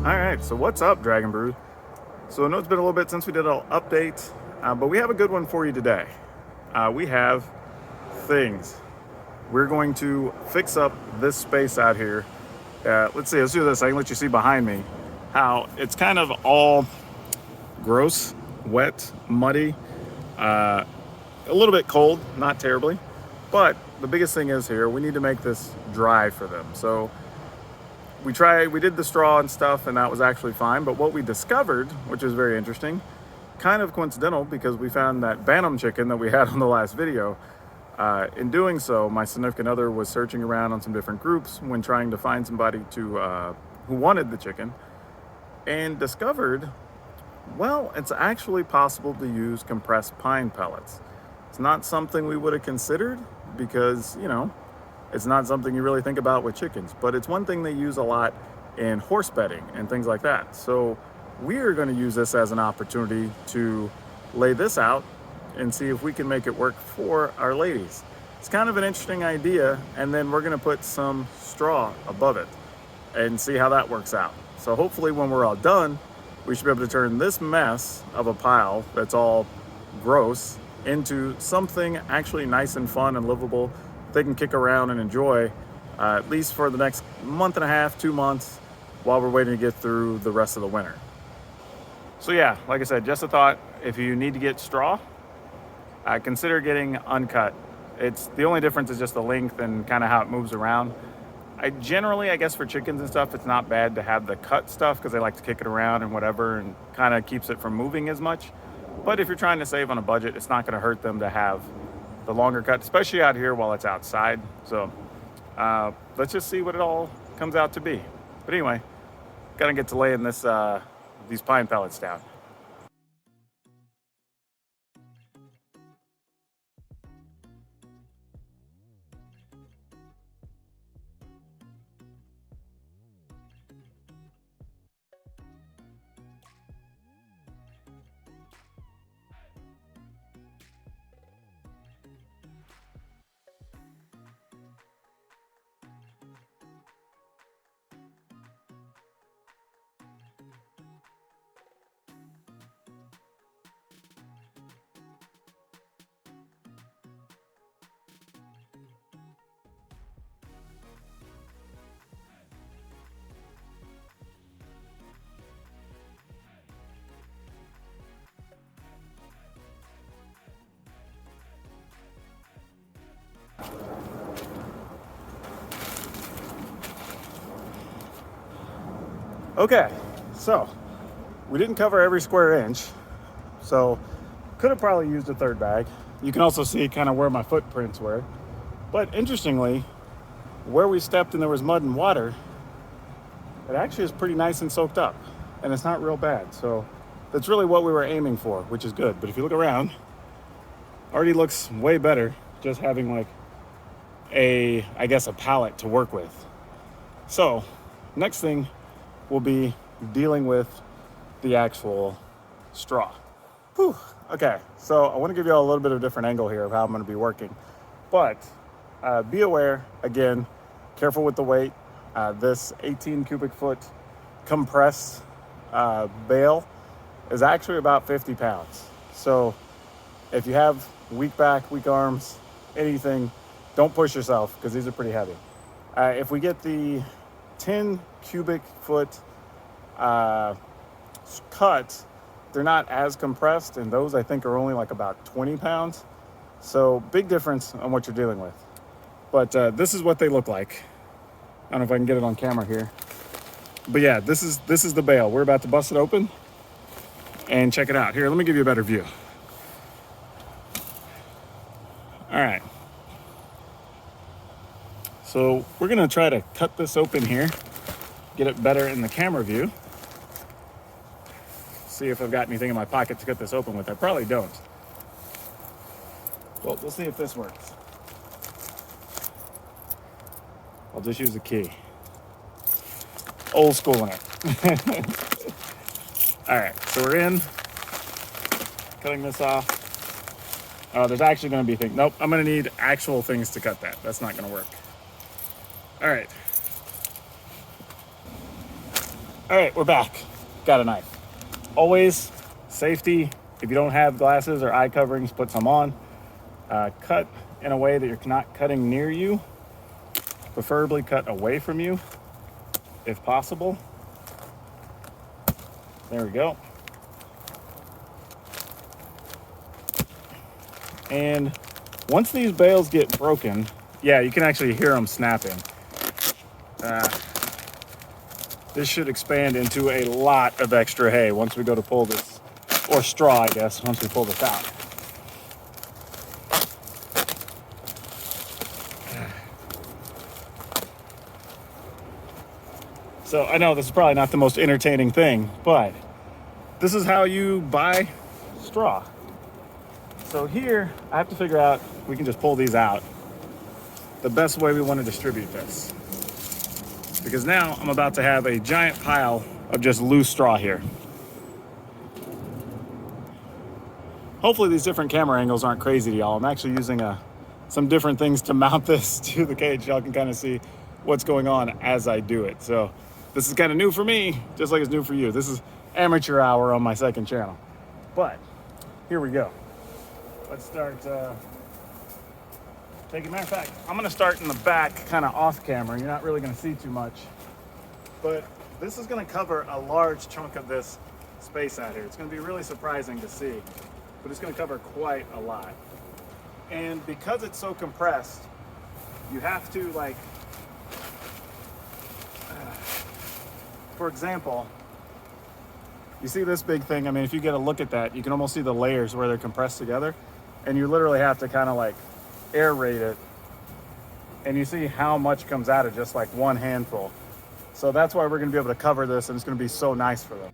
All right, so what's up, Dragon Brew? So I know it's been a little bit since we did an update, but we have a good one for you today. We have things. We're going to fix up this space out here. Let's do this. I can let you see behind me how it's kind of all gross, wet, muddy, a little bit cold, not terribly. But the biggest thing is here, we need to make this dry for them. So we did the straw and stuff, and that was actually fine. But what we discovered, which is very interesting, kind of coincidental, because we found that Bantam chicken that we had on the last video. In doing so, my significant other was searching around on some different groups when trying to find somebody to who wanted the chicken, and discovered, well, it's actually possible to use compressed pine pellets. It's not something we would have considered because, it's not something you really think about with chickens, but it's one thing they use a lot in horse bedding and things like that. So we are going to use this as an opportunity to lay this out and see if we can make it work for our ladies. It's kind of an interesting idea, and then we're going to put some straw above it and see how that works out. So hopefully when we're all done, we should be able to turn this mess of a pile that's all gross into something actually nice and fun and livable they can kick around and enjoy, at least for the next month and a half, 2 months, while we're waiting to get through the rest of the winter. So yeah, like I said, just a thought, if you need to get straw, consider getting uncut. It's the only difference is just the length and kind of how it moves around. I guess for chickens and stuff, it's not bad to have the cut stuff because they like to kick it around and whatever, and kind of keeps it from moving as much. But if you're trying to save on a budget, it's not going to hurt them to have the longer cut, especially out here while it's outside. So let's just see what it all comes out to be. But anyway, gotta get to laying these pine pellets down. Okay, so we didn't cover every square inch, so could have probably used a third bag. You can also see kind of where my footprints were. But interestingly, where we stepped and there was mud and water, it actually is pretty nice and soaked up, and it's not real bad. So that's really what we were aiming for, which is good. But if you look around, already looks way better just having like a palette to work with. So next thing will be dealing with the actual straw. Whew. Okay, so I want to give you all a little bit of a different angle here of how I'm going to be working. But be aware, again, careful with the weight. This 18 cubic foot compressed bale is actually about 50 pounds. So if you have weak back, weak arms, anything, don't push yourself because these are pretty heavy. If we get the 10 cubic foot cut, they're not as compressed, and those I think are only like about 20 pounds. So big difference on what you're dealing with. But this is what they look like. I don't know if I can get it on camera here. But yeah, this is the bale. We're about to bust it open and check it out. Here, let me give you a better view. All right. So we're gonna try to cut this open here, get it better in the camera view. See if I've got anything in my pocket to cut this open with. I probably don't. Well, we'll see if this works. I'll just use a key. Old school in it. All right, so we're in. Cutting this off. Oh, there's actually gonna be things. Nope, I'm gonna need actual things to cut that. That's not gonna work. All right. All right, we're back. Got a knife. Always safety. If you don't have glasses or eye coverings, put some on. Cut in a way that you're not cutting near you. Preferably cut away from you, if possible. There we go. And once these bales get broken, yeah, you can actually hear them snapping. This should expand into a lot of extra hay once we go to pull this, or straw, I guess, once we pull this out. So I know this is probably not the most entertaining thing, but this is how you buy straw. So here, I have to figure out, we can just pull these out, the best way we want to distribute this. Because now I'm about to have a giant pile of just loose straw here. Hopefully these different camera angles aren't crazy to y'all. I'm actually using some different things to mount this to the cage. Y'all can kind of see what's going on as I do it. So this is kind of new for me, just like it's new for you. This is amateur hour on my second channel. But here we go. Let's start taking, matter of fact, I'm gonna start in the back, kind of off camera. You're not really gonna see too much, but this is gonna cover a large chunk of this space out here. It's gonna be really surprising to see, but it's gonna cover quite a lot. And because it's so compressed, you have to, like, for example, you see this big thing? I mean, if you get a look at that, you can almost see the layers where they're compressed together, and you literally have to kind of like aerate it, and you see how much comes out of just like one handful. So that's why we're gonna be able to cover this, and it's gonna be so nice for them.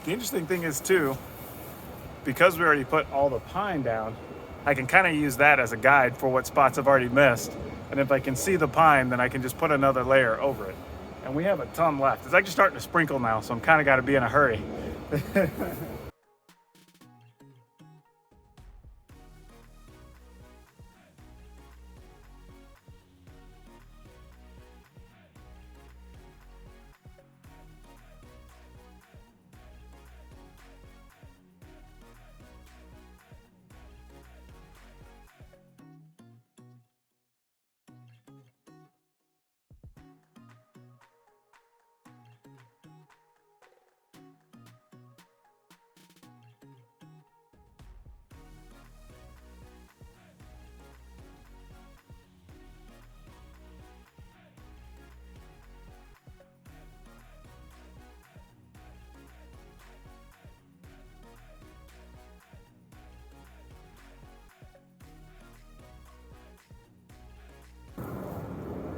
The interesting thing is too, because we already put all the pine down, I can kind of use that as a guide for what spots I've already missed. And if I can see the pine, then I can just put another layer over it. And we have a ton left. It's actually starting to sprinkle now, so I'm kind of got to be in a hurry.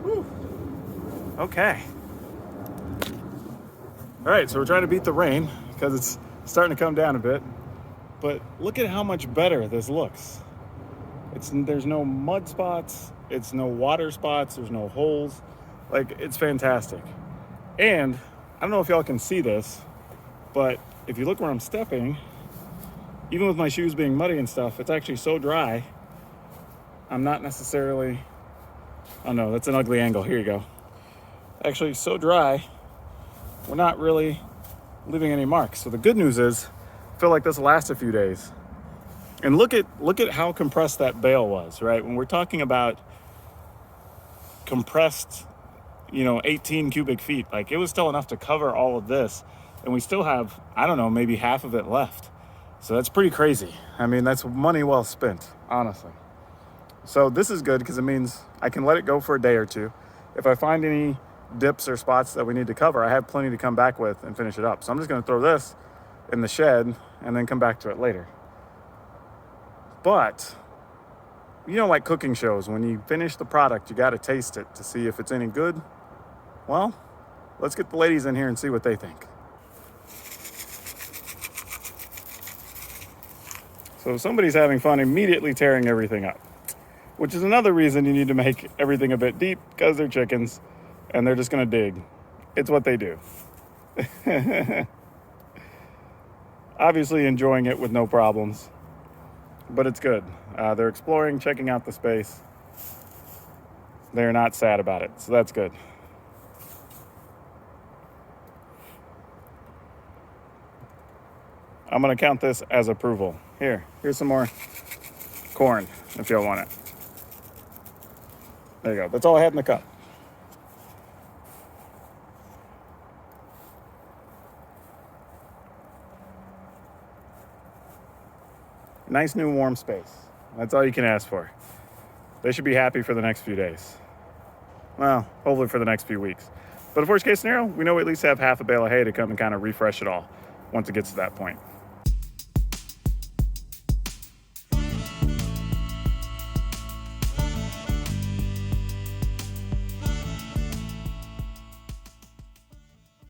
Whew. Okay. All right, so we're trying to beat the rain because it's starting to come down a bit. But look at how much better this looks. There's no mud spots, it's no water spots, there's no holes. Like, it's fantastic. And I don't know if y'all can see this, but if you look where I'm stepping, even with my shoes being muddy and stuff, it's actually so dry. I'm not necessarily, oh no, that's an ugly angle. Here you go. Actually so dry, we're not really leaving any marks. So the good news is, I feel like this will last a few days. And look at how compressed that bale was, right? When we're talking about compressed, 18 cubic feet, like, it was still enough to cover all of this. And we still have, I don't know, maybe half of it left. So that's pretty crazy. I mean, that's money well spent, honestly. So this is good because it means I can let it go for a day or two. If I find any dips or spots that we need to cover, I have plenty to come back with and finish it up. So I'm just going to throw this in the shed and then come back to it later. But, like cooking shows, when you finish the product, you got to taste it to see if it's any good. Well, let's get the ladies in here and see what they think. So somebody's having fun immediately tearing everything up, which is another reason you need to make everything a bit deep, because they're chickens and they're just going to dig. It's what they do. Obviously enjoying it with no problems, but it's good. They're exploring, checking out the space. They're not sad about it, so that's good. I'm going to count this as approval. Here's some more corn if y'all want it. There you go. That's all I had in the cup. Nice new warm space. That's all you can ask for. They should be happy for the next few days. Well, hopefully for the next few weeks. But if worst case scenario, we know we at least have half a bale of hay to come and kind of refresh it all once it gets to that point.